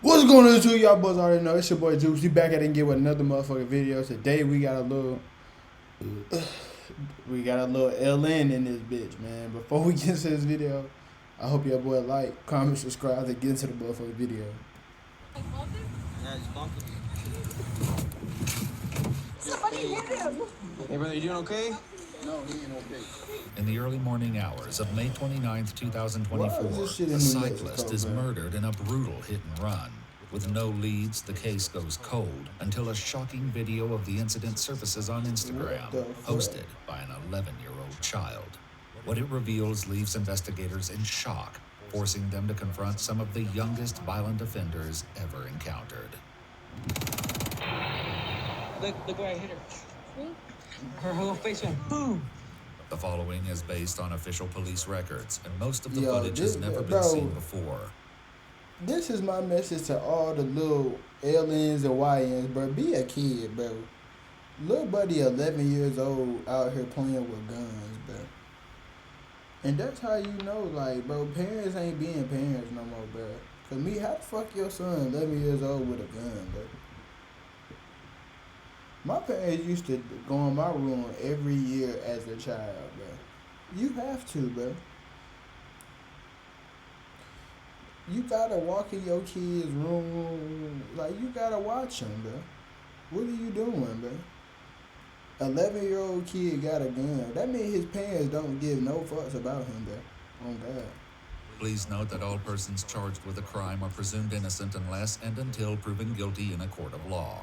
What's going on YouTube? Y'all boys already know it's your boy Juice. We back at it again with another motherfucking video. Today we got a little LN in this bitch, man. Before we get into this video, I hope your boy like, comment, subscribe, and get into the motherfucking video. Yeah, just bump it. Somebody hit him. Hey brother, you doing okay? No, he ain't okay. In the early morning hours of May 29th, 2024, a cyclist is murdered in a brutal hit and run. With no leads, the case goes cold until a shocking video of the incident surfaces on Instagram, posted by an 11-year-old child. What it reveals leaves investigators in shock, forcing them to confront some of the youngest violent offenders ever encountered. Look where I hit her. Her whole face went boom. The following is based on official police records, and most of the footage has never been seen before. This is my message to all the little LNs and YNs, bro. Be a kid, bro. Little buddy 11 years old out here playing with guns, bro. And that's how you know, like, bro, parents ain't being parents no more, bro. Cause me, how the fuck your son 11 years old with a gun, bro? My parents used to go in my room every year as a child, bro. You have to, bro. You gotta walk in your kid's room, like, you gotta watch them, bro. What are you doing, bro? 11-year-old kid got a gun. That means his parents don't give no fucks about him, bro. On God. Please note that all persons charged with a crime are presumed innocent unless and until proven guilty in a court of law.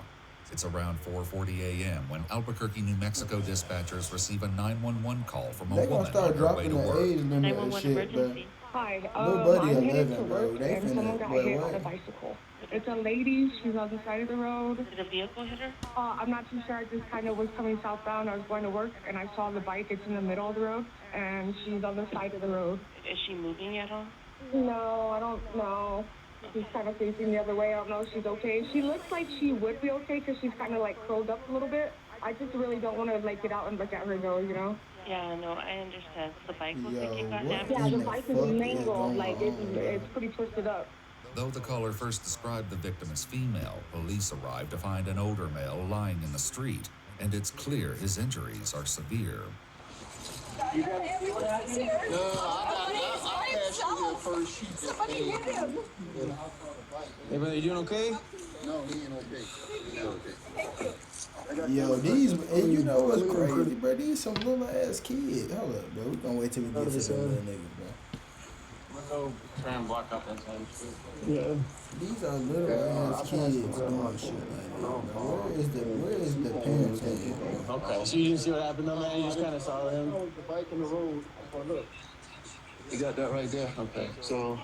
It's around 4:40 a.m. when Albuquerque, New Mexico dispatchers receive a 911 call from a woman on her way to work. Age limit and shit, bro. Hi, Nobody I'm headed to 11, bro. work They and someone got finna, hit on a bicycle. It's a lady, she's on the side of the road. Did a vehicle hit her? I'm not too sure, I just kind of was coming southbound. I was going to work and I saw the bike, it's in the middle of the road, and she's on the side of the road. Is she moving at all? No, I don't know. She's kind of facing the other way. I don't know if she's okay. She looks like she would be okay because she's kind of like curled up a little bit. I just really don't want to like get out and look at her though, you know? Yeah, no, I understand. The bike looks like it got damaged. Yeah, the bike is mangled, like it's pretty twisted up. Though the caller first described the victim as female, police arrived to find an older male lying in the street, and it's clear his injuries are severe. You got somebody hit him. Hey brother, you doing okay? No, he ain't okay. Yo, these, and you know what's crazy, bro? These some little ass kids. Hold up, bro. We gonna wait till we get to the little niggas, bro. Go try and block out that time. Yeah. These are little ass kids doing shit like that, bro. Where is the parents at, bro? Okay, so you didn't see what happened though, man? You just kind of saw him? The bike in the road. Oh, look. You got that right there. Okay. So,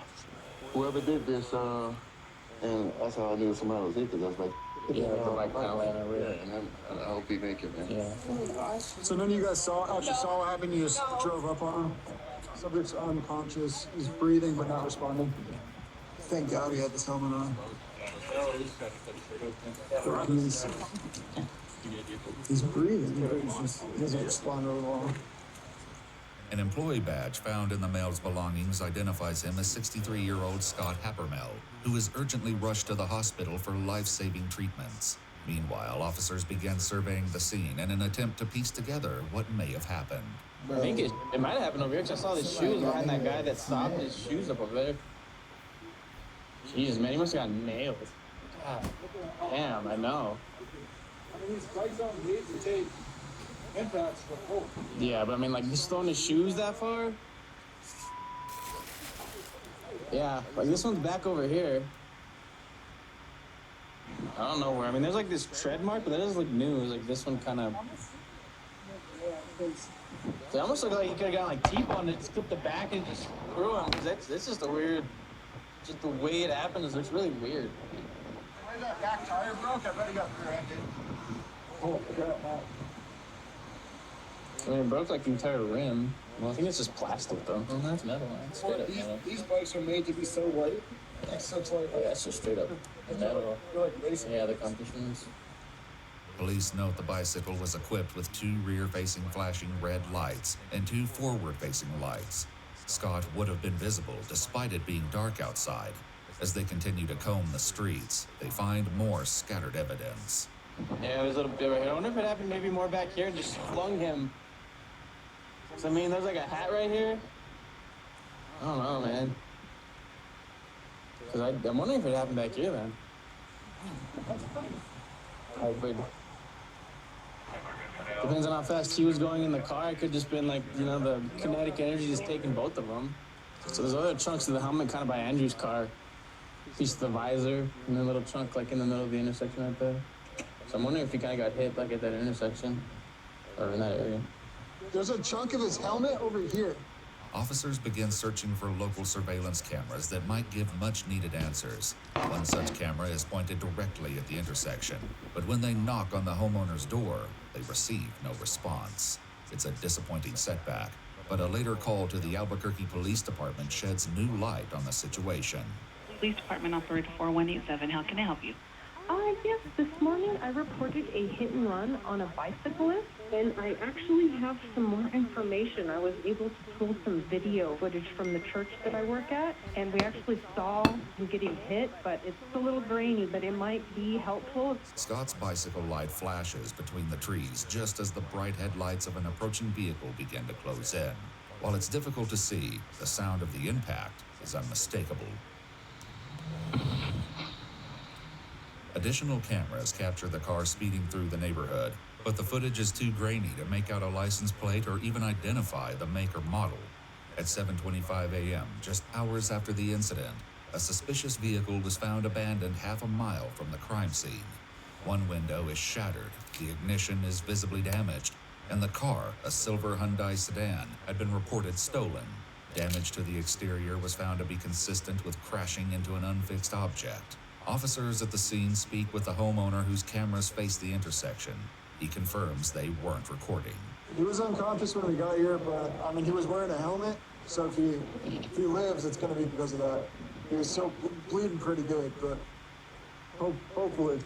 whoever did this, and that's how I knew somebody was hit, because that's like, Yeah, the bike kind of laying over there. and I hope he make it, man. Yeah. So none of you guys actually saw what happened? You just drove up on him? Subject's unconscious. He's breathing but not responding. Thank God he had this helmet on. He's breathing, but he doesn't respond really well. An employee badge found in the male's belongings identifies him as 63-year-old Scott Happermel, who is urgently rushed to the hospital for life-saving treatments. Meanwhile, officers began surveying the scene in an attempt to piece together what may have happened. I think it might have happened over here because I saw the shoes behind that guy that stopped his shoes up over there. Jesus, man, he must have gotten nailed. God damn, I know. I mean, these bikes aren't made to take impacts for hope. Yeah, but I mean, like, just throwing his shoes that far? Yeah, like this one's back over here. I don't know where. I mean, there's like this tread mark, but that doesn't look new. It's like this one kind of. It almost looked like he could have gotten like T-bone and just clipped the back and just screw him. That's just a weird. Just the way it happened is looks really weird. Why that back tire broke? I bet he got rear-ended. Oh, I got that. I mean, it broke like the entire rim. Well, I think it's just plastic though. Oh, that's metal. That's straight up metal. These bikes are made to be so light. It's such light. Oh, yeah, it's just straight up metal. They're like racing. Yeah, the compass ones. Police note the bicycle was equipped with 2 rear-facing flashing red lights and 2 forward-facing lights. Scott would have been visible despite it being dark outside. As they continue to comb the streets, they find more scattered evidence. Yeah, there's a little bit right here. I wonder if it happened maybe more back here and just flung him. 'Cause I mean, there's like a hat right here. I don't know, man. Because I'm wondering if it happened back here, then. Depends on how fast he was going in the car. It could just been like, you know, the kinetic energy just taking both of them. So there's other chunks of the helmet kind of by Andrew's car. Piece of the visor, and a little chunk like in the middle of the intersection right there. So I'm wondering if he kind of got hit like at that intersection or in that area. There's a chunk of his helmet over here. Officers begin searching for local surveillance cameras that might give much-needed answers. One such camera is pointed directly at the intersection, but when they knock on the homeowner's door, they receive no response. It's a disappointing setback, but a later call to the Albuquerque Police Department sheds new light on the situation. Police Department operator 4187, how can I help you? Yes, this morning I reported a hit and run on a bicyclist, and I actually have some more information. I was able to pull some video footage from the church that I work at, and we actually saw him getting hit, but it's a little grainy, but it might be helpful. Scott's bicycle light flashes between the trees just as the bright headlights of an approaching vehicle begin to close in. While it's difficult to see, the sound of the impact is unmistakable. Additional cameras capture the car speeding through the neighborhood, but the footage is too grainy to make out a license plate or even identify the make or model. At 7:25 a.m., just hours after the incident, a suspicious vehicle was found abandoned half a mile from the crime scene. One window is shattered, the ignition is visibly damaged, and the car, a silver Hyundai sedan, had been reported stolen. Damage to the exterior was found to be consistent with crashing into an unfixed object. Officers at the scene speak with the homeowner whose cameras face the intersection. He confirms they weren't recording. He was unconscious when we got here, but I mean, he was wearing a helmet, so if he lives, it's going to be because of that. He was so bleeding pretty good, but hopefully.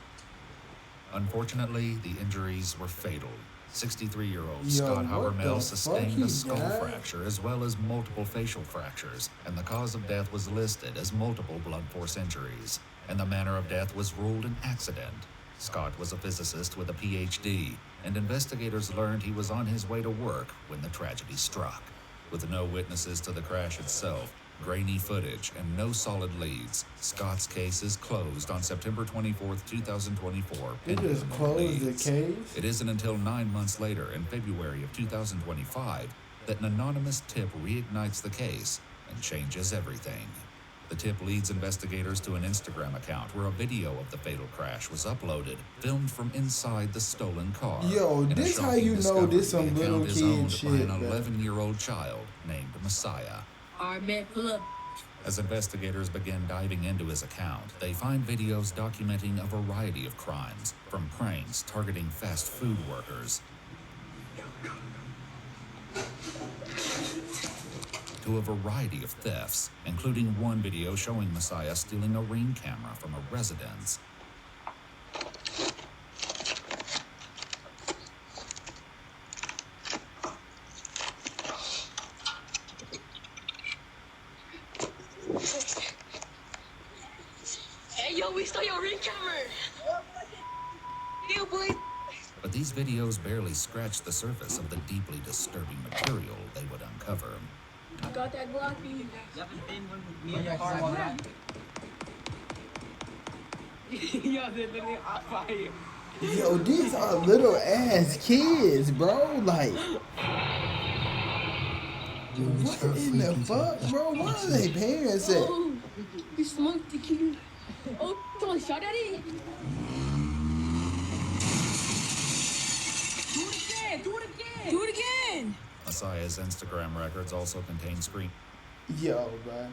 Unfortunately, the injuries were fatal. 63-year-old Scott Hauermel sustained a skull fracture as well as multiple facial fractures, and the cause of death was listed as multiple blunt force injuries, and the manner of death was ruled an accident. Scott was a physicist with a PhD, and investigators learned he was on his way to work when the tragedy struck. With no witnesses to the crash itself, grainy footage, and no solid leads, Scott's case is closed on September 24th, 2024. They just closed the case? It isn't until 9 months later, in February of 2025, that an anonymous tip reignites the case and changes everything. The tip leads investigators to an Instagram account where a video of the fatal crash was uploaded, filmed from inside the stolen car. Yo, this how you know this some little kid shit, by an 11-year-old child named Messiah. Alright, man, pull up. As investigators begin diving into his account, they find videos documenting a variety of crimes, from pranks targeting fast food workers to a variety of thefts, including one video showing Messiah stealing a Ring camera from a residence. Hey, yo, we stole your Ring camera. Yo, boy. But these videos barely scratch the surface of the deeply disturbing material they would uncover. I got that Glock for you. Me and your car. Yo, they're literally on fire. Yo, these are little ass kids, bro. Like, what in the fuck, bro? Why are they parents at? Oh, you smoked the kid. Oh, someone shot at it. Do it again. Do it again. Do it again. Messiah's Instagram records also contain screen. Yo, bro,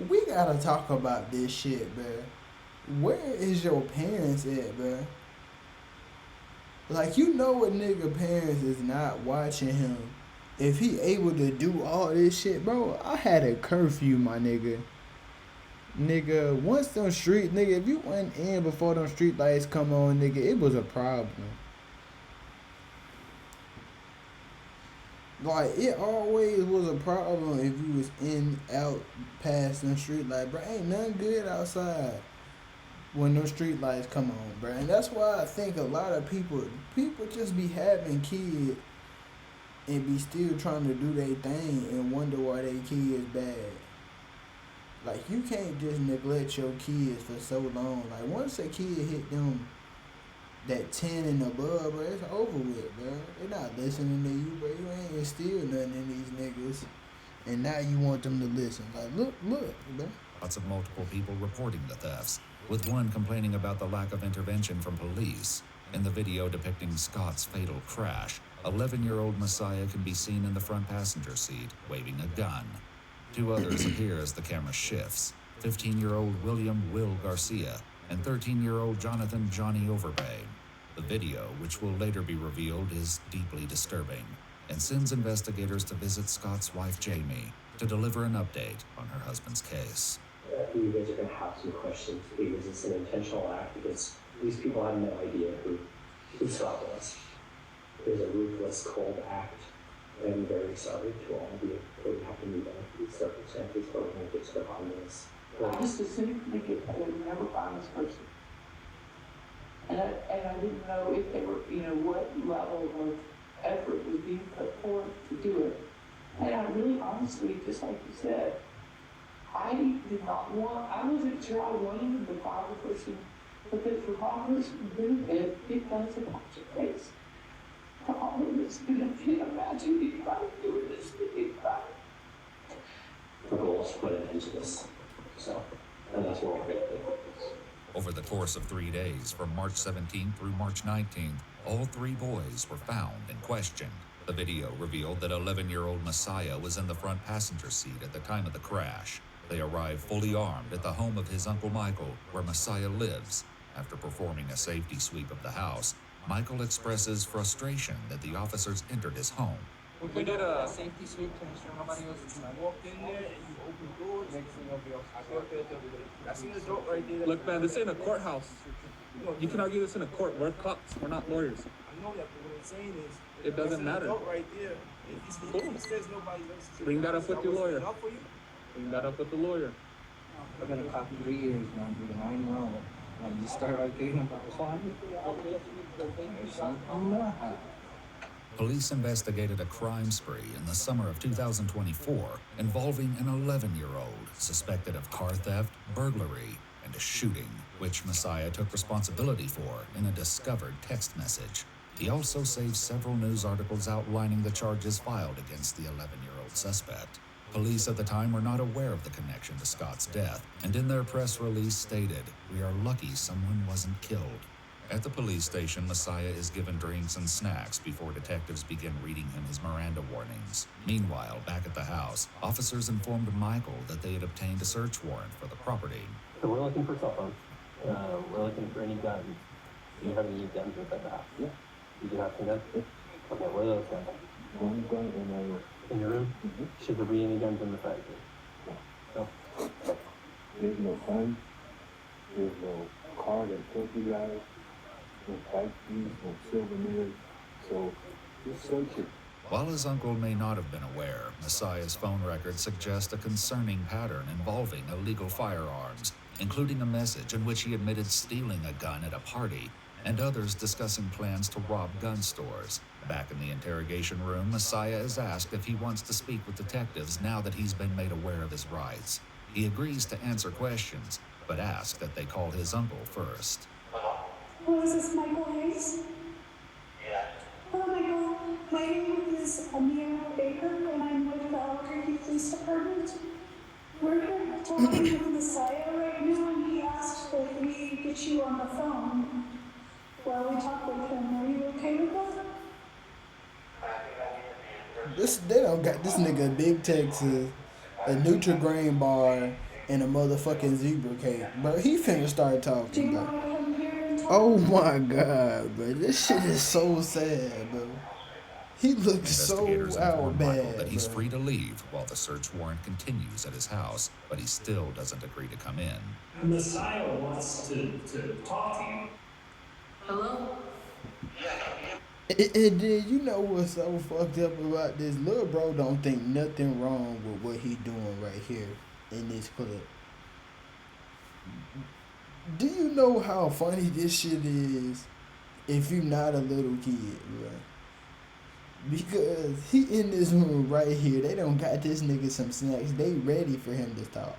we gotta talk about this shit, bro. Where is your parents at, bro? Like, you know a nigga parents is not watching him. If he able to do all this shit, bro, I had a curfew, my nigga. Nigga, once them street, nigga, if you went in before them street lights come on, nigga, it was a problem. Like, it always was a problem if you was in, out, past the street. Like, bro, ain't nothing good outside when those street lights come on, bro. And that's why I think a lot of people just be having kids and be still trying to do their thing and wonder why their kids bad. Like, you can't just neglect your kids for so long. Like, once a kid hit them that 10 and above, bro, it's over with, bro. They not listening to you, bro. You ain't instilled nothing in these niggas. And now you want them to listen. Like, look, bro. Lots of multiple people reporting the thefts, with one complaining about the lack of intervention from police. In the video depicting Scott's fatal crash, 11-year-old Messiah can be seen in the front passenger seat, waving a gun. Two others appear as the camera shifts, 15-year-old William Will Garcia and 13-year-old Jonathan Johnny Overbay. The video, which will later be revealed, is deeply disturbing and sends investigators to visit Scott's wife, Jamie, to deliver an update on her husband's case. You guys are going to have some questions because it's an intentional act, because these people have no idea who Scott was. It was a ruthless, cold act. I'm very sorry to all of you for what happened to you in these circumstances, but we're going to get stuff on this. I just assumed I would never find this person. And I didn't know if they were, what level of effort was being put forth to do it. And I really honestly, just like you said, I did not want, I wasn't sure I wanted to find the person, because for Congress, it does about your face. All of this, you can't imagine anybody doing this to anybody. The goal is to put an end to this. So, and that's what we're going to do. Over the course of 3 days, from March 17th through March 19th, all three boys were found and questioned. The video revealed that 11-year-old Messiah was in the front passenger seat at the time of the crash. They arrived fully armed at the home of his Uncle Michael, where Messiah lives. After performing a safety sweep of the house, Michael expresses frustration that the officers entered his home. We did a safety sweep to ensure nobody was. I walked in there and you opened the door. Next thing nobody else. I seen the door right there. Look, man, this ain't a courthouse. You can argue this in a court. We're cops. We're not lawyers. I know that, but what I'm saying is, it doesn't matter. Right there. If says nobody else. Bring that up with your lawyer. Bring that up with the lawyer. I've been a cop 3 years now, dude. I know. And you start like thinking about climbing. Police investigated a crime spree in the summer of 2024 involving an 11-year-old suspected of car theft, burglary, and a shooting, which Messiah took responsibility for in a discovered text message. He also saved several news articles outlining the charges filed against the 11-year-old suspect. Police at the time were not aware of the connection to Scott's death, and in their press release stated, "We are lucky someone wasn't killed." At the police station, Messiah is given drinks and snacks before detectives begin reading him his Miranda warnings. Meanwhile, back at the house, officers informed Michael that they had obtained a search warrant for the property. So we're looking for cell phones. We're looking for any guns. Do you have any guns inside the house? Yeah. You do have some guns? Yeah. Okay, what are those guns? One gun in my room. In your room? Mm-hmm. Should there be any guns in the factory? No. There's no gun. There's no car that took you guys. No factories, no silver mirrors. So just search it. While his uncle may not have been aware, Messiah's phone records suggest a concerning pattern involving illegal firearms, including a message in which he admitted stealing a gun at a party, and others discussing plans to rob gun stores. Back in the interrogation room, Messiah is asked if he wants to speak with detectives now that he's been made aware of his rights. He agrees to answer questions, but asks that they call his uncle first. Hello, is this Michael Hayes? Yeah. Hello, Michael. My name is Amir Baker, and I'm with the Albuquerque Police Department. We're here talking with Messiah right now, and he asked if we get you on the phone while we talk with him. Are you okay with that? They don't got this nigga a Big Texas, a Nutri-Grain bar, and a motherfucking zebra cake. Bro, he finna start talking, bro. Oh my god, bro. This shit is so sad, bro. He looks so out bad, that he's free to leave while the search warrant continues at his house, but he still doesn't agree to come in. Messiah wants to talk to you. Hello? And then you know what's so fucked up about this? Lil bro don't think nothing wrong with what he doing right here in this clip. Do you know how funny this shit is if you not a little kid, bro? Because he in this room right here. They don't got this nigga some snacks. They ready for him to talk.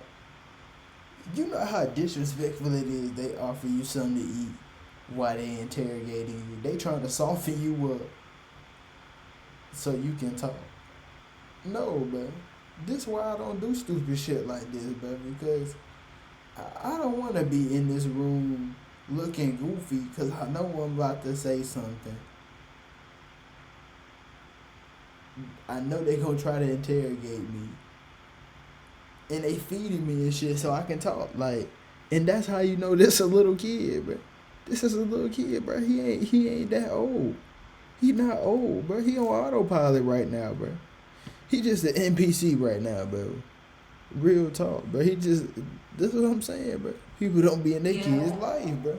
You know how disrespectful it is they offer you something to eat while they interrogating you. They trying to soften you up so you can talk. No, bro. This why I don't do stupid shit like this, bro. Because I don't want to be in this room looking goofy because I know I'm about to say something. I know they gonna try to interrogate me. And they feeding me and shit so I can talk. Like, and that's how you know this a little kid, bro. This is a little kid, bro. He ain't that old. He not old, bro. He on autopilot right now, bro. He just an NPC right now, bro. Real talk, bro. This is what I'm saying, bro. People don't be in their kids' life, bro.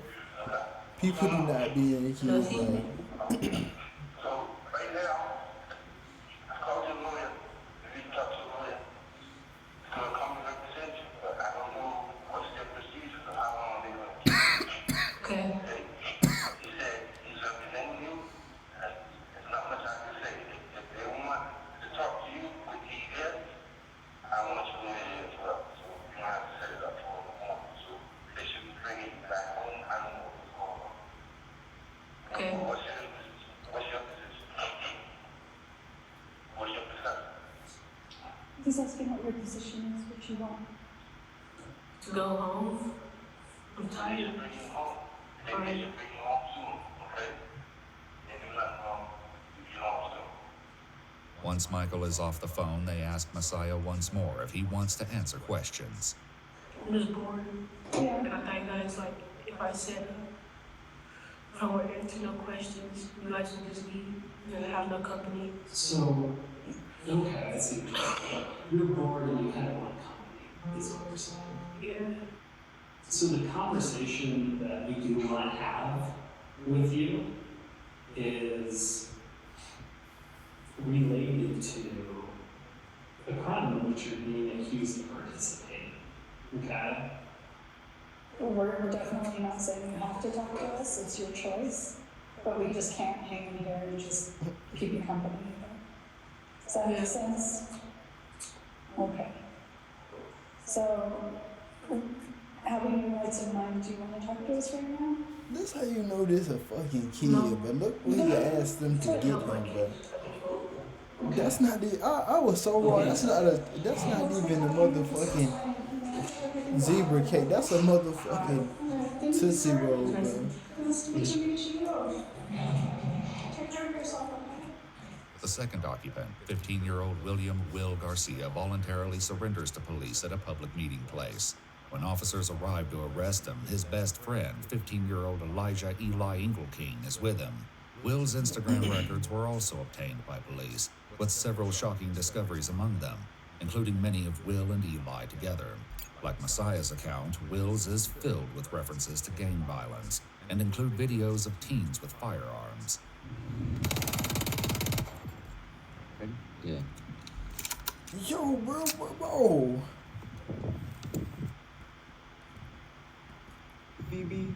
People do not be in their kids' life. He's asking what your position is, what you want. To go home. I'm tired. Alright. Once Michael is off the phone, they ask Messiah once more if he wants to answer questions. I'm just bored. Yeah. And I thought you guys, like, if I said, if I were to answer no questions, you guys would just leave and have no company. So, okay, I see. You're bored and you kind of want company, is what you're saying. Yeah. So the conversation that we do want to have with you is related to a crime in which you're being accused of participating. Okay? We're definitely not saying you have to talk to us, it's your choice. But we just can't hang in here and just keep you company. Does that make sense? Okay. So, having any rights in mind, do you want to talk to us right now? That's how you know this a fucking kid, but look what he asked them to get him, bro. That's not the. I was so wrong. That's not even a motherfucking zebra cake. That's a motherfucking Tootsie Roll, bro. The second occupant, 15-year-old William Will Garcia, voluntarily surrenders to police at a public meeting place. When officers arrive to arrest him, his best friend, 15-year-old Elijah Eli Engelking, is with him. Will's Instagram records were also obtained by police, with several shocking discoveries among them, including many of Will and Eli together. Like Messiah's account, Will's is filled with references to gang violence and include videos of teens with firearms. Yeah. Yo, bro. BB.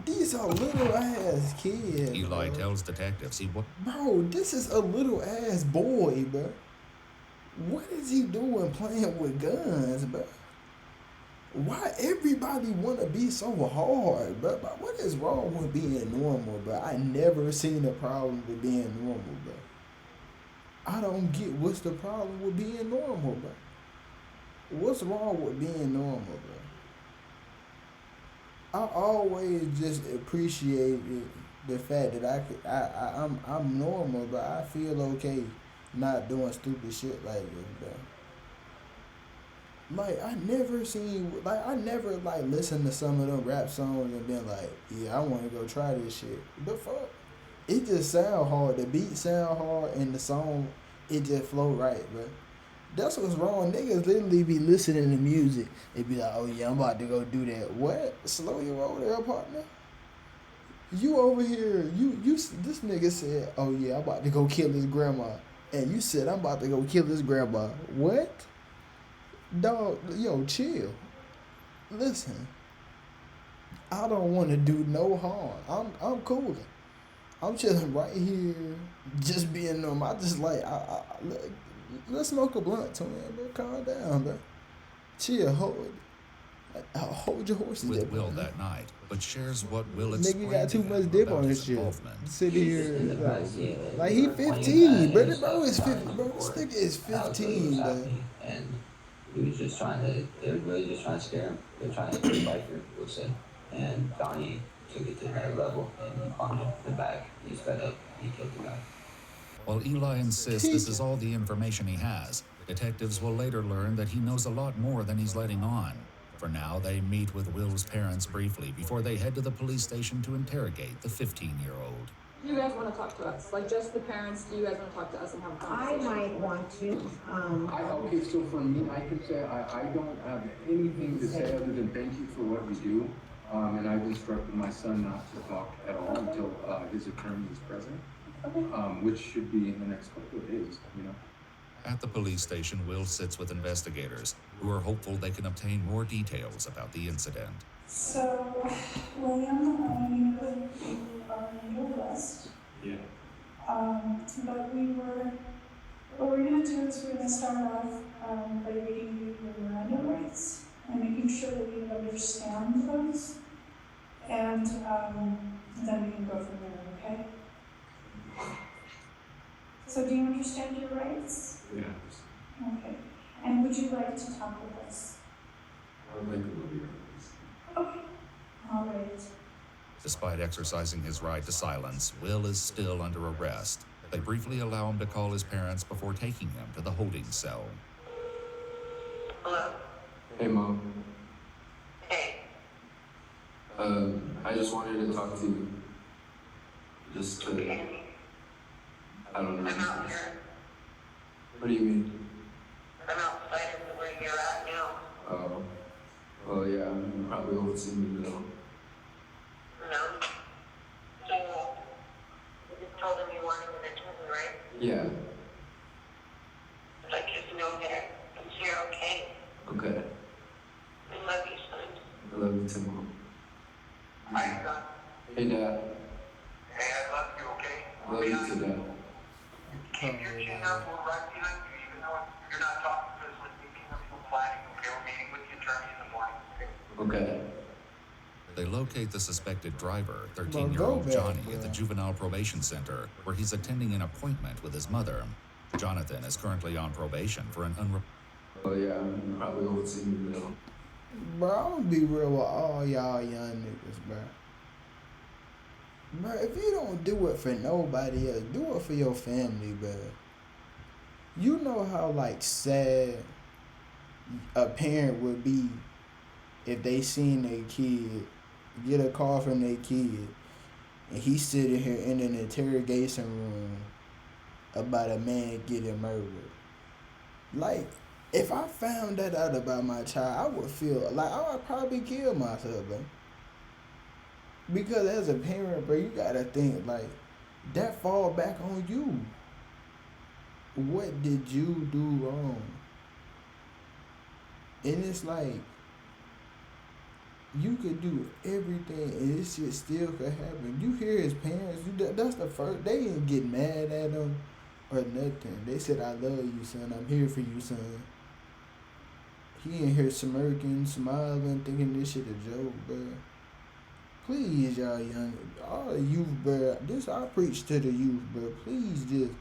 These are little ass kids. Eli bro. tells detectives he will. Bro, this is a little ass boy, bro. What is he doing playing with guns, bro? Why everybody wanna be so hard, bro? What is wrong with being normal, bro? I never seen a problem with being normal, bro. I don't get what's the problem with being normal, bro. What's wrong with being normal, bro? I always just appreciated the fact that I'm normal, but I feel okay not doing stupid shit like this, bro. Like I never listened to some of them rap songs and been like, yeah, I want to go try this shit. The fuck? It just sound hard. The beat sound hard and the song, it just flow right, bro. That's what's wrong. Niggas literally be listening to music. They be like, oh yeah, I'm about to go do that. What? Slow your roll there, partner. You over here, this nigga said, oh yeah, I'm about to go kill his grandma. And you said, I'm about to go kill his grandma. What? Dog, yo, chill. Listen, I don't want to do no harm. I'm cool. I'm chilling right here, just being normal. I just like, let's smoke a blunt, to man, bro. Calm down, bro. Chill, hold your horses with there, Will bro. that night, but shares what Will Nigga got explained too to much him dip about on his his shit. involvement. Sit here, In the past, yeah, like he we were playing 15, bro. and Bro is stuff, 50, bro. This nigga is and I was really what's 15, bro. happening, and he was just trying to, they were really just trying to scare him. They were trying to hit the biker, we'll say. And Donnie took it to another level and armed him in the back. He sped up, he killed the guy. While Eli insists this is all the information he has, detectives will later learn that he knows a lot more than he's letting on. For now, they meet with Will's parents briefly before they head to the police station to interrogate the 15-year-old. Do you guys want to talk to us? Like, just the parents, do you guys want to talk to us and have a conversation? I might want to. Okay, so for me, I can say I don't have anything to say other than thank you for what you do. And I've instructed my son not to talk at all until his attorney is present, which should be in the next couple of days, you know. At the police station, Will sits with investigators who are hopeful they can obtain more details about the incident. So, William, you know that you are under arrest. Yeah. But what we're going to do is we're going to start off by reading you your Miranda rights and making sure that you understand those. And then we can go from there, okay? So do you understand your rights? Yeah. Okay. And would you like to talk with us? I would like a little bit of this. Okay. All right. Despite exercising his right to silence, Will is still under arrest. They briefly allow him to call his parents before taking him to the holding cell. Hello? Hey, Mom. Hey. I just wanted to talk to you. Just to... I don't know. I'm out here. What do you mean? I'm outside of where you're at now. Oh. Well, yeah, I'm probably over to me though. No. So, you just told them you wanted an attorney, right? Yeah. But just know that you're okay. Okay. I love you, son. I love you too, Mom. Hi, son. Hey, Dad. Hey, I love you, okay? I love you too, Dad. Keep your chin up, we'll run behind you, even though you're not talking to us with me. We're planning, okay? We're meeting with the attorney in the morning, okay? Okay. They locate the suspected driver, 13-year-old Johnny, at the Juvenile Probation Center, where he's attending an appointment with his mother. Jonathan is currently on probation for an Oh yeah, I'm probably over to me though. Bro, I'm gonna be real with all y'all young niggas, bro. Bro, if you don't do it for nobody else, do it for your family, bro. You know how, like, sad a parent would be if they seen their kid get a call from their kid and he's sitting here in an interrogation room about a man getting murdered. Like, if I found that out about my child, I would feel like I would probably kill myself, bro. Because as a parent, bro, you gotta think, like, that fall back on you. What did you do wrong? And it's like, you could do everything and this shit still could happen. You hear his parents, that's the first, they didn't get mad at him or nothing. They said, I love you, son. I'm here for you, son. He in here smirking, smiling, thinking this shit a joke, bro. Please, y'all young, all the youth, bro. This I preach to the youth, bro. Please just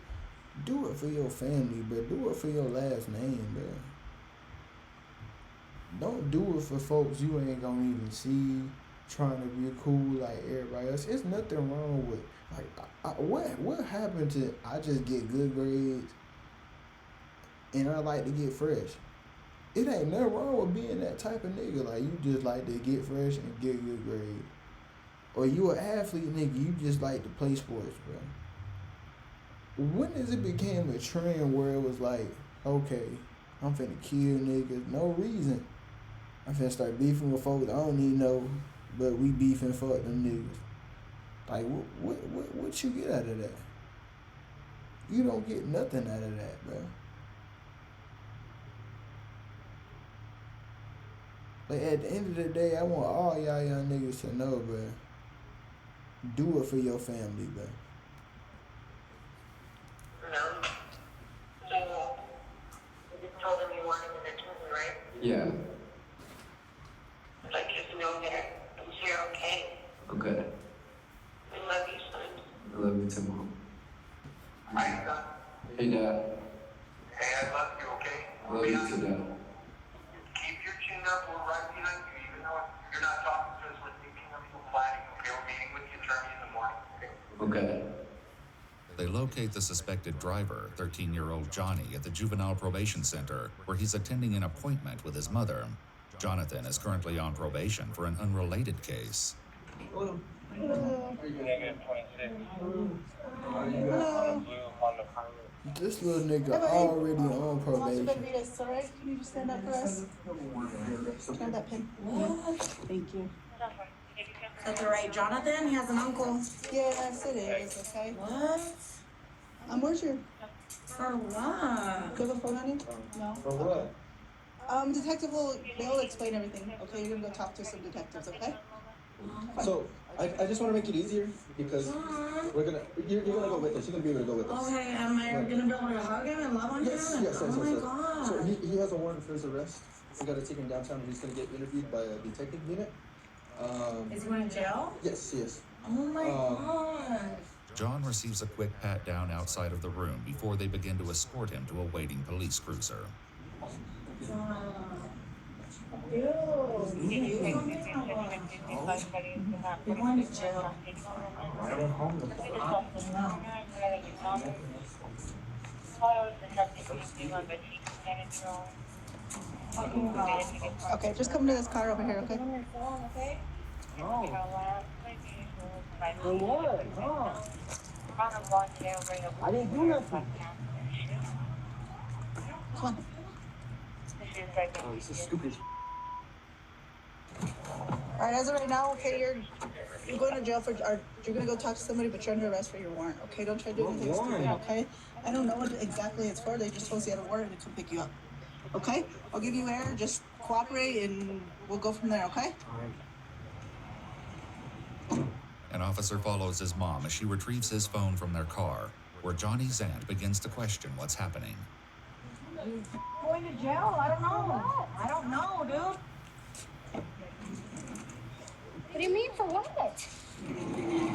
do it for your family, bro. Do it for your last name, bro. Don't do it for folks you ain't gonna even see, trying to be cool like everybody else. It's nothing wrong with, like, what happened to, I just get good grades and I like to get fresh. It ain't nothing wrong with being that type of nigga. Like, you just like to get fresh and get good grades. Or you an athlete nigga, you just like to play sports, bro. When does it became a trend where it was like, okay, I'm finna kill niggas, no reason. I'm finna start beefing with folks I don't even know, but we beefing, fuck them niggas. Like, what you get out of that? You don't get nothing out of that, bro. Like, at the end of the day, I want all y'all young niggas to know, bro. Do it for your family, bro. No. So, you just told them you wanted them to tell me, right? Yeah. Like, just know that you're okay. Okay. We love you, son. I love you too, Mom. Hi, son. Hey, Dad. Hey, I love you, okay? I love you too, Dad. Keep your chin up. We're right behind you, even though you're not talking to us. We're thinking of you planning, okay? We're meeting with the attorney in the morning, okay? Okay. They locate the suspected driver, 13-year-old Johnny, at the Juvenile Probation Center, where he's attending an appointment with his mother. Jonathan is currently on probation for an unrelated case. Hello. This little nigga already on probation. Alright, can you just stand up for us? Stand up, pin. What? Thank you. That's the right Jonathan? He has an uncle. Yes, it is, okay? What? Where's your... For what? Do you have a phone on you? No? For what? Detective they'll explain everything, okay? You're gonna go talk to some detectives, okay? So, I just want to make it easier because you're gonna go with us. You're gonna be able to go with us. Okay, am I gonna be able to hug him and love on him? Yes. Oh my God. So he has a warrant for his arrest. We gotta take him downtown and he's gonna get interviewed by a detective unit. Is he going to jail? Yes, he is. Oh my God. John receives a quick pat down outside of the room before they begin to escort him to a waiting police cruiser. You're going to jail. Okay, just come to this car over here, okay? Oh. For what? Huh? I didn't do nothing. Come on. Oh, this is stupid. Alright, as of right now, okay, you're going to jail for, or you're gonna go talk to somebody, but you're under arrest for your warrant, okay? Don't try to do anything stupid, okay? I don't know what exactly it's for, they just told us you had a warrant to come pick you up. Okay? I'll give you air, just cooperate and we'll go from there, okay? An officer follows his mom as she retrieves his phone from their car, where Johnny's aunt begins to question what's happening. Going to jail? I don't know. I don't know, dude. What do you mean, for what?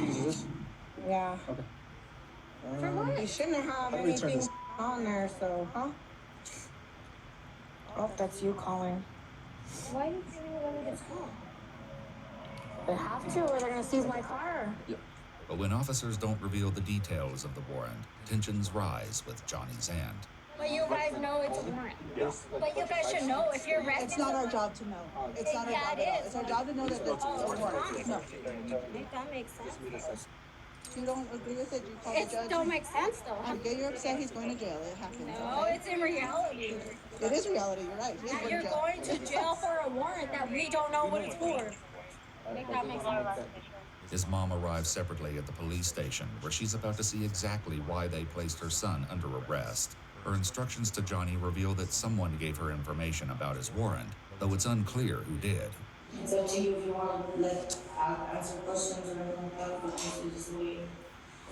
Is this? Yeah. Okay. For what? You shouldn't have How do we turn anything this? on there, so, huh? Oh, that's you calling. Why do you think we let me just call? They have to, or they're gonna seize my car. Yep. But when officers don't reveal the details of the warrant, tensions rise with Johnny's aunt. But you guys know it's a warrant. Yes. But you guys should know if you're arrested. It's not our job to know. It's not our job at all. It's our job to know that it's a warrant. No. That makes sense. If you don't agree with it, you call the It judge. don't make sense though. I get you're upset, he's going to jail. It happens. No, Okay? it's in reality. It is reality, you're right. He is You're going to jail for a warrant that we don't know what it's for. Make that make sense. His mom arrives separately at the police station, where she's about to see exactly why they placed her son under arrest. Her instructions to Johnny reveal that someone gave her information about his warrant, though it's unclear who did. It's up to you if you want to let answer questions or anything like that, but you just wait.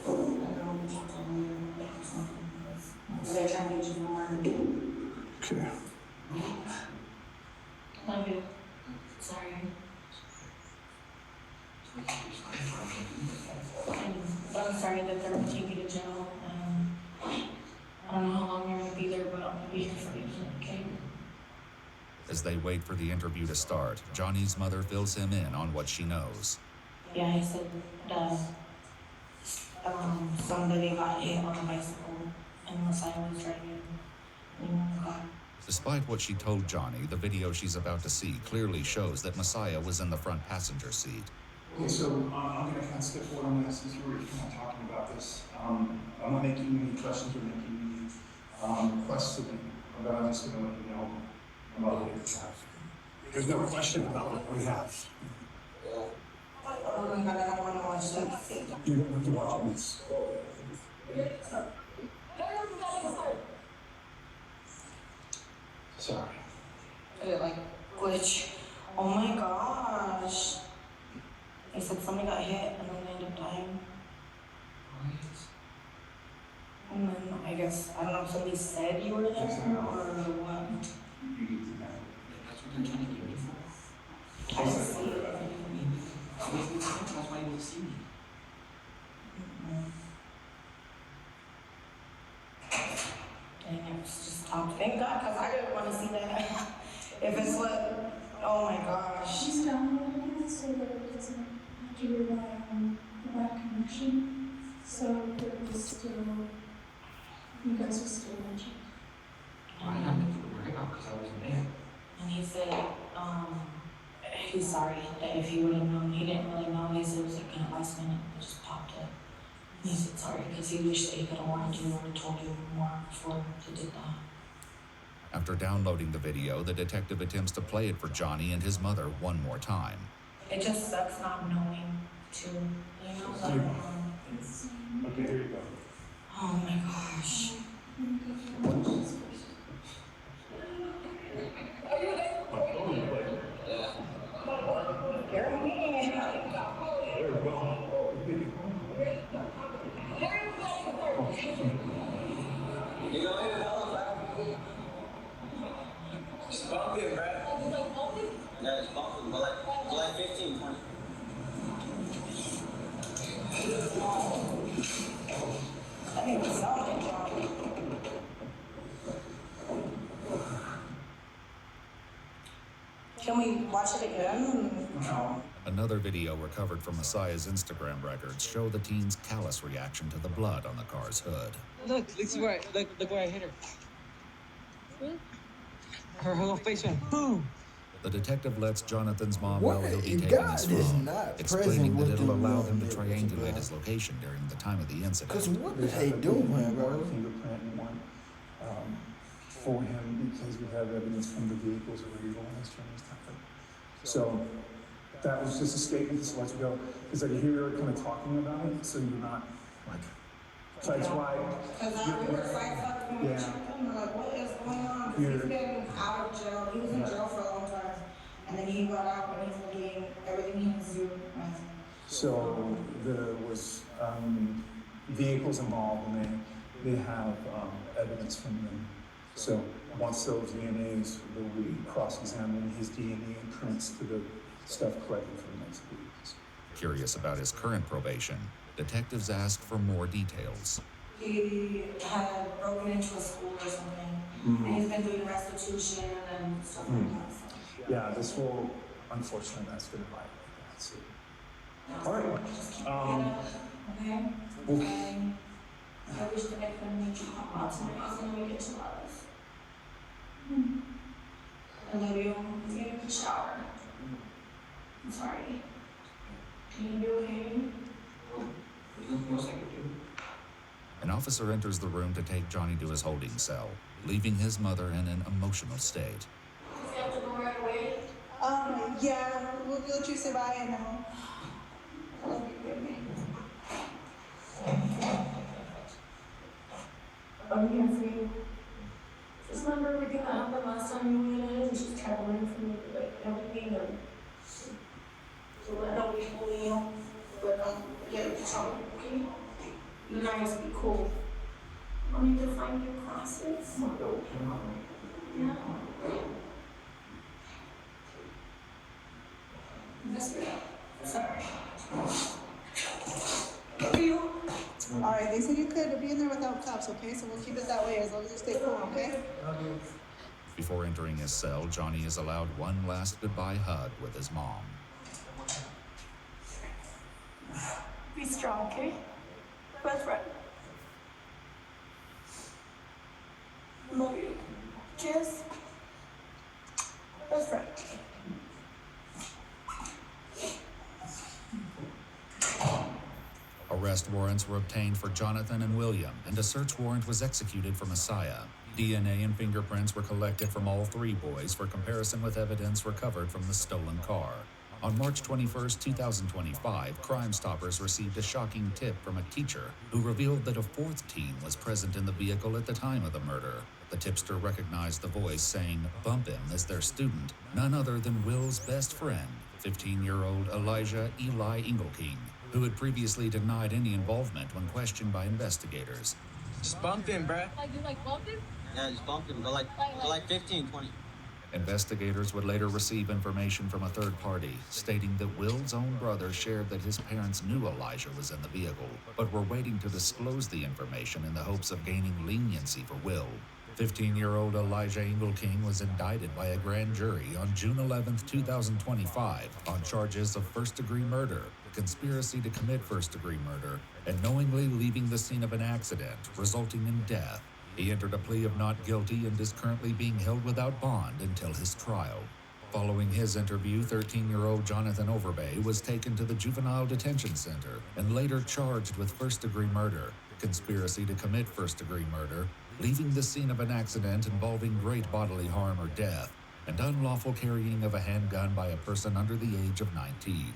I don't know what you're telling me or something. They're trying to get you more. Okay. Love you. Sorry. I'm sorry that they're gonna take you to jail. I don't know how long you're gonna be there, but I'm gonna be here for you, okay? As they wait for the interview to start, Johnny's mother fills him in on what she knows. Yeah, he said that somebody got hit on a bicycle and Messiah was driving. Despite what she told Johnny, the video she's about to see clearly shows that Messiah was in the front passenger seat. Okay, so I'm going to kind of skip forward on that since we're kind of talking about this. I'm not making any questions or making any requests of you, but I'm just going to let you know about what we have. There's no question about what we have. Oh my God, I don't want to watch You don't have to watch this. Sorry. Like, which, oh my gosh. They said somebody got hit and then they ended up dying. And then I guess, I don't know if somebody said you were there or what. That's what they're trying to get me for. I didn't see it. That's why you didn't see me. Dang, I was just talking. Thank God, because I didn't want to see that. If it's what, oh my gosh. She's downloading it so that it doesn't have to rely on the bad connection. So that it's still, you guys are still watching. I had nothing to worry about because I wasn't there. And he said, he's sorry that if he would have known, he didn't really know. He said it was like kind of last minute, it just popped up. And he said sorry because he wished that he could have warned you or told you more before he did that. After downloading the video, the detective attempts to play it for Johnny and his mother one more time. It just sucks not knowing too, you know? Like, Okay, here you go. oh my gosh. It's bumping, Brad. Yeah, it's bumping, but like 15, 20. I think it's solid, John. Can we watch it again? No. Another video recovered from Messiah's Instagram records show the teen's callous reaction to the blood on the car's hood. Look where I hit her. Her whole face went boom. The detective lets Jonathan's mom What? know he'll be taking God his is phone, not explaining present that with it'll the allow wrong them to neighbors, triangulate bro. his location during the time of the incident. Because what are they doing, bro? Fingerprint one for him because we have evidence from the vehicles of where you're going and stuff like that. So that was just a statement to let you go. Because I could hear her kind of talking about it, so you're not like, that's why. Because I remember fucking with him, like, what is going on? Because he's been out of jail. He was in jail for a long time. And then he got out and he's been getting everything he was doing. So there was vehicles involved, and they have evidence from them. So once those DNAs, they'll be cross-examining his DNA and prints to the stuff collected from those vehicles. Curious about his current probation, detectives ask for more details. He had broken into a school or something. And he's been doing restitution and stuff like that. So. Yeah, this will, unfortunately, that's going to violate that. So. All right. Okay. Well, I wish that I could make you pop out tonight. I was gonna make it 2 hours. I love you. Get a good shower. I'm sorry. Can you be okay? Most I could do. An officer enters the room to take Johnny to his holding cell, leaving his mother in an emotional state. Does he have to go right away? Yeah, we'll let you say bye and now. I love you, baby. I'm here for you. Just remember everything that happened last time you went in and just try to learn from it, like everything and so let nobody bully you, but get into trouble, okay? You guys be cool. I need to find your classes. Yeah. Messed it up. Sorry. Love you. All right, they said you could be in there without cuffs, okay? So we'll keep it that way as long as you stay cool, okay? Before entering his cell, Johnny is allowed one last goodbye hug with his mom. Be strong, okay? Best friend. Love you. Kiss. Best friend. Arrest warrants were obtained for Jonathan and William, and a search warrant was executed for Messiah. DNA and fingerprints were collected from all 3 boys for comparison with evidence recovered from the stolen car. On March 21, 2025, Crime Stoppers received a shocking tip from a teacher who revealed that a fourth teen was present in the vehicle at the time of the murder. The tipster recognized the voice saying, "Bump him," as their student, none other than Will's best friend, 15-year-old Elijah Eli Engelking, who had previously denied any involvement when questioned by investigators. Just bumped him, bruh. Like, you bumped him? Yeah, just bumped him. Go like 15, 20. Investigators would later receive information from a third party, stating that Will's own brother shared that his parents knew Elijah was in the vehicle, but were waiting to disclose the information in the hopes of gaining leniency for Will. 15-year-old Elijah Engelking was indicted by a grand jury on June 11, 2025, on charges of first-degree murder, conspiracy to commit first-degree murder, and knowingly leaving the scene of an accident, resulting in death. He entered a plea of not guilty and is currently being held without bond until his trial. Following his interview, 13-year-old Jonathan Overbay was taken to the Juvenile Detention Center and later charged with first-degree murder, conspiracy to commit first-degree murder, leaving the scene of an accident involving great bodily harm or death, and unlawful carrying of a handgun by a person under the age of 19.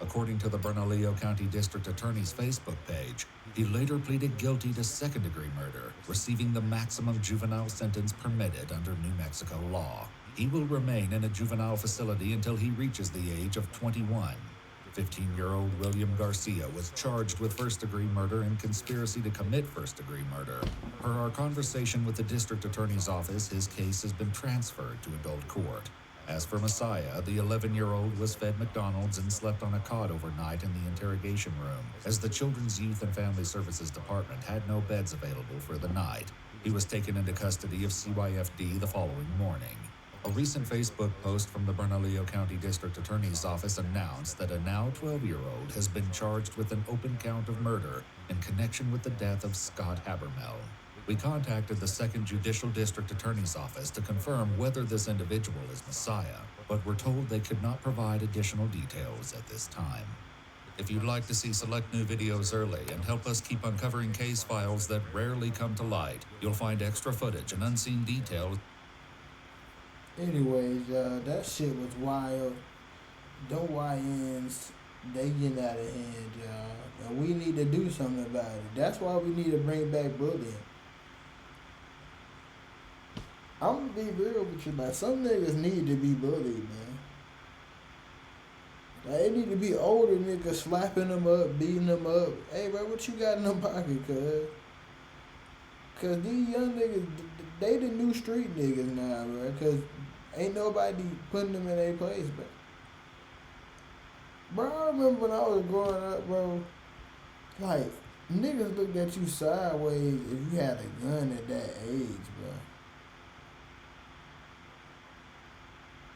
According to the Bernalillo County District Attorney's Facebook page, he later pleaded guilty to second-degree murder, receiving the maximum juvenile sentence permitted under New Mexico law. He will remain in a juvenile facility until he reaches the age of 21. 15-year-old William Garcia was charged with first-degree murder and conspiracy to commit first-degree murder. Per our conversation with the district attorney's office, his case has been transferred to adult court. As for Messiah, the 11-year-old was fed McDonald's and slept on a cot overnight in the interrogation room, as the Children's Youth and Family Services Department had no beds available for the night. He was taken into custody of CYFD the following morning. A recent Facebook post from the Bernalillo County District Attorney's Office announced that a now 12-year-old has been charged with an open count of murder in connection with the death of Scott Habermel. We contacted the 2nd Judicial District Attorney's Office to confirm whether this individual is Messiah, but were told they could not provide additional details at this time. If you'd like to see select new videos early and help us keep uncovering case files that rarely come to light, you'll find extra footage and unseen details. Anyways, that shit was wild. Them YNs, they getting out of hand, y'all. And we need to do something about it. That's why we need to bring back bullying. I'm gonna be real with you, like, some niggas need to be bullied, man. Like, it need to be older niggas slapping them up, beating them up. Hey, bro, what you got in the pocket, cuz? Cause these young niggas, they the new street niggas now, bro. Cause ain't nobody putting them in their place, bro. Bro, I remember when I was growing up, bro, like, niggas looked at you sideways if you had a gun at that age, bro.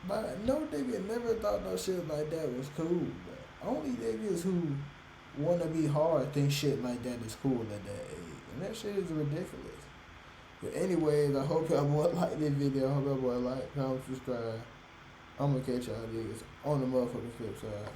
But no nigga never thought no shit like that was cool, bro. Only niggas who wanna be hard think shit like that is cool at that age. And that shit is ridiculous. But anyways, I hope y'all boy like this video. I hope y'all boy like, comment, subscribe. I'm gonna catch y'all niggas on the motherfucking flip side.